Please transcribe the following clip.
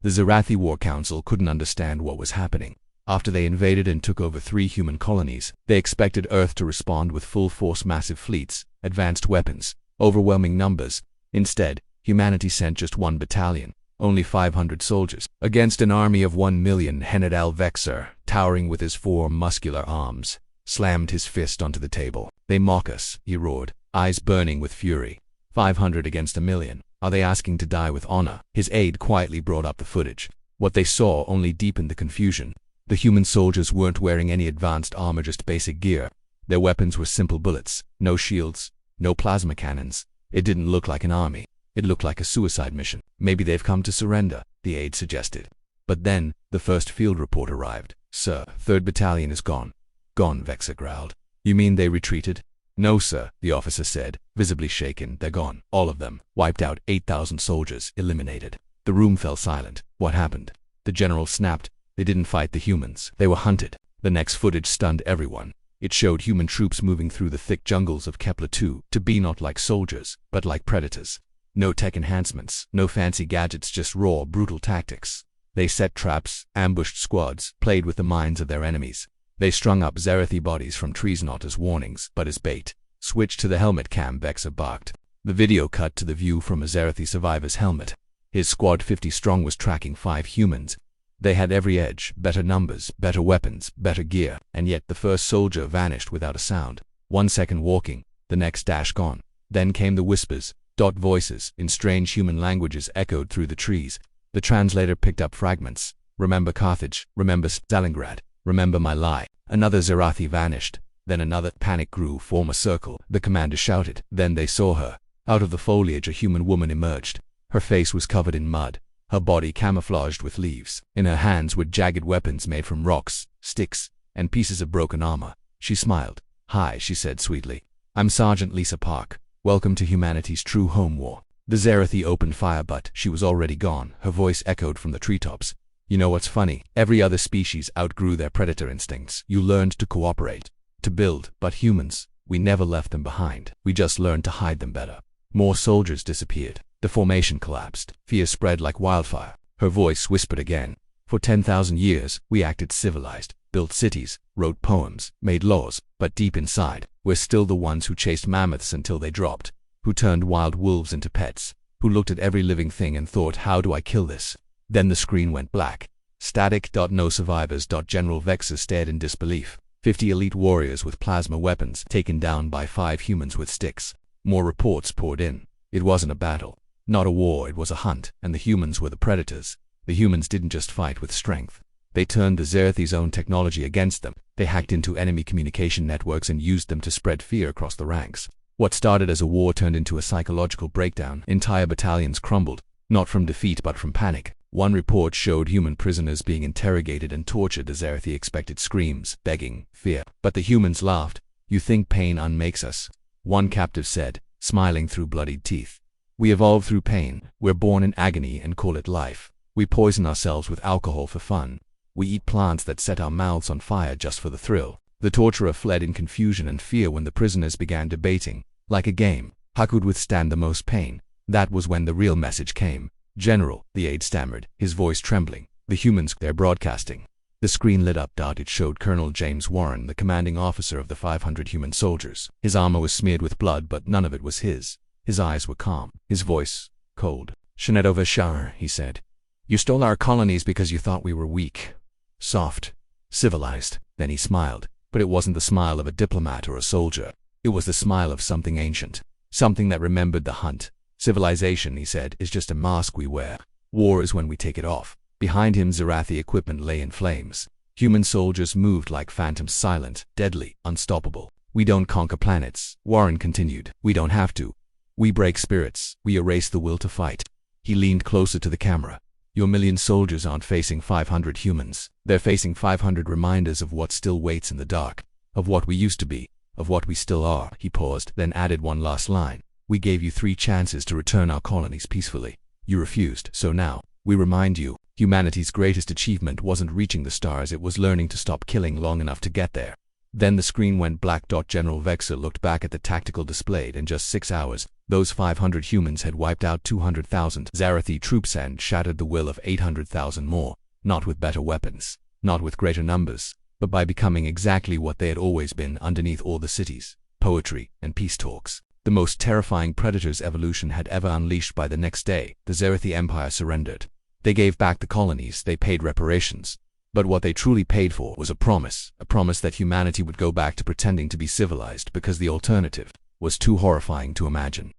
The Zerathi War Council couldn't understand what was happening. After they invaded and took over 3 human colonies, they expected Earth to respond with full-force massive fleets, advanced weapons, overwhelming numbers. Instead, humanity sent just 1 battalion, only 500 soldiers, against an army of 1 million. Henad al-Vexer, towering with his 4 muscular arms, slammed his fist onto the table. "They mock us," he roared, eyes burning with fury. 500 against 1 million. Are they asking to die with honor? His aide quietly brought up the footage. What they saw only deepened the confusion. The human soldiers weren't wearing any advanced armor, just basic gear. Their weapons were simple bullets, no shields, no plasma cannons. It didn't look like an army. It looked like a suicide mission. "Maybe they've come to surrender," the aide suggested. But then, the first field report arrived. "Sir, 3rd Battalion is gone." "Gone," Vexer growled. "You mean they retreated?" "No, sir," the officer said, visibly shaken. "They're gone. All of them. Wiped out. 8,000 soldiers. Eliminated." The room fell silent. What happened? The general snapped. "They didn't fight the humans. They were hunted." The next footage stunned everyone. It showed human troops moving through the thick jungles of Kepler-2 to be not like soldiers, but like predators. No tech enhancements, no fancy gadgets, just raw, brutal tactics. They set traps, ambushed squads, played with the minds of their enemies. They strung up Zerathi bodies from trees not as warnings, but as bait. "Switch to the helmet cam," Vexer barked. The video cut to the view from a Zerathi survivor's helmet. His squad 50 strong was tracking 5 humans. They had every edge, better numbers, better weapons, better gear, and yet the first soldier vanished without a sound. 1 second walking, the next dash gone. Then came the whispers. Voices in strange human languages echoed through the trees. The translator picked up fragments. "Remember Carthage, remember Stalingrad, remember my lie." Another Zerathi vanished. Then another. Panic grew. "Form a circle," the commander shouted. Then they saw her. Out of the foliage a human woman emerged. Her face was covered in mud, her body camouflaged with leaves. In her hands were jagged weapons made from rocks, sticks, and pieces of broken armor. She smiled. "Hi," she said sweetly. "I'm Sergeant Lisa Park. Welcome to humanity's true home war." The Zerathi opened fire, but she was already gone. Her voice echoed from the treetops. "You know what's funny? Every other species outgrew their predator instincts. You learned to cooperate, to build, but humans, we never left them behind. We just learned to hide them better." More soldiers disappeared. The formation collapsed. Fear spread like wildfire. Her voice whispered again. "For 10,000 years, we acted civilized, built cities, wrote poems, made laws, but deep inside, we're still the ones who chased mammoths until they dropped, who turned wild wolves into pets, who looked at every living thing and thought, how do I kill this?" Then the screen went black. Static. No survivors. General Vexer stared in disbelief. 50 elite warriors with plasma weapons taken down by 5 humans with sticks. More reports poured in. It wasn't a battle, not a war, it was a hunt, and the humans were the predators. The humans didn't just fight with strength. They turned the Zerathi's own technology against them. They hacked into enemy communication networks and used them to spread fear across the ranks. What started as a war turned into a psychological breakdown. Entire battalions crumbled, not from defeat but from panic. One report showed human prisoners being interrogated and tortured as Zerathi expected screams, begging, fear. But the humans laughed. "You think pain unmakes us?" One captive said, smiling through bloodied teeth. "We evolved through pain. We're born in agony and call it life. We poison ourselves with alcohol for fun. We eat plants that set our mouths on fire just for the thrill." The torturer fled in confusion and fear when the prisoners began debating. Like a game, how could withstand the most pain? That was when the real message came. "General," the aide stammered, his voice trembling. "The humans, they're broadcasting." The screen lit up. It showed Colonel James Warren, the commanding officer of the 500 human soldiers. His armor was smeared with blood, but none of it was his. His eyes were calm, his voice cold. "Shenedova Shar," he said. "You stole our colonies because you thought we were weak, soft, civilized." Then he smiled, but it wasn't the smile of a diplomat or a soldier. It was the smile of something ancient, something that remembered the hunt. "Civilization," he said, "is just a mask we wear. War is when we take it off." Behind him, Zerathi equipment lay in flames. Human soldiers moved like phantoms, silent, deadly, unstoppable. "We don't conquer planets," Warren continued. "We don't have to. We break spirits. We erase the will to fight." He leaned closer to the camera. "Your million soldiers aren't facing 500 humans. They're facing 500 reminders of what still waits in the dark, of what we used to be, of what we still are." He paused, then added one last line. "We gave you 3 chances to return our colonies peacefully. You refused, so now, we remind you, humanity's greatest achievement wasn't reaching the stars, it was learning to stop killing long enough to get there." Then the screen went black. General Vexer looked back at the tactical display. In just 6 hours, Those 500 humans had wiped out 200,000 Zerathi troops and shattered the will of 800,000 more, not with better weapons, not with greater numbers, but by becoming exactly what they had always been underneath all the cities, poetry, and peace talks. The most terrifying predators evolution had ever unleashed. By the next day, the Zerathi Empire surrendered. They gave back the colonies, they paid reparations. But what they truly paid for was a promise that humanity would go back to pretending to be civilized because the alternative was too horrifying to imagine.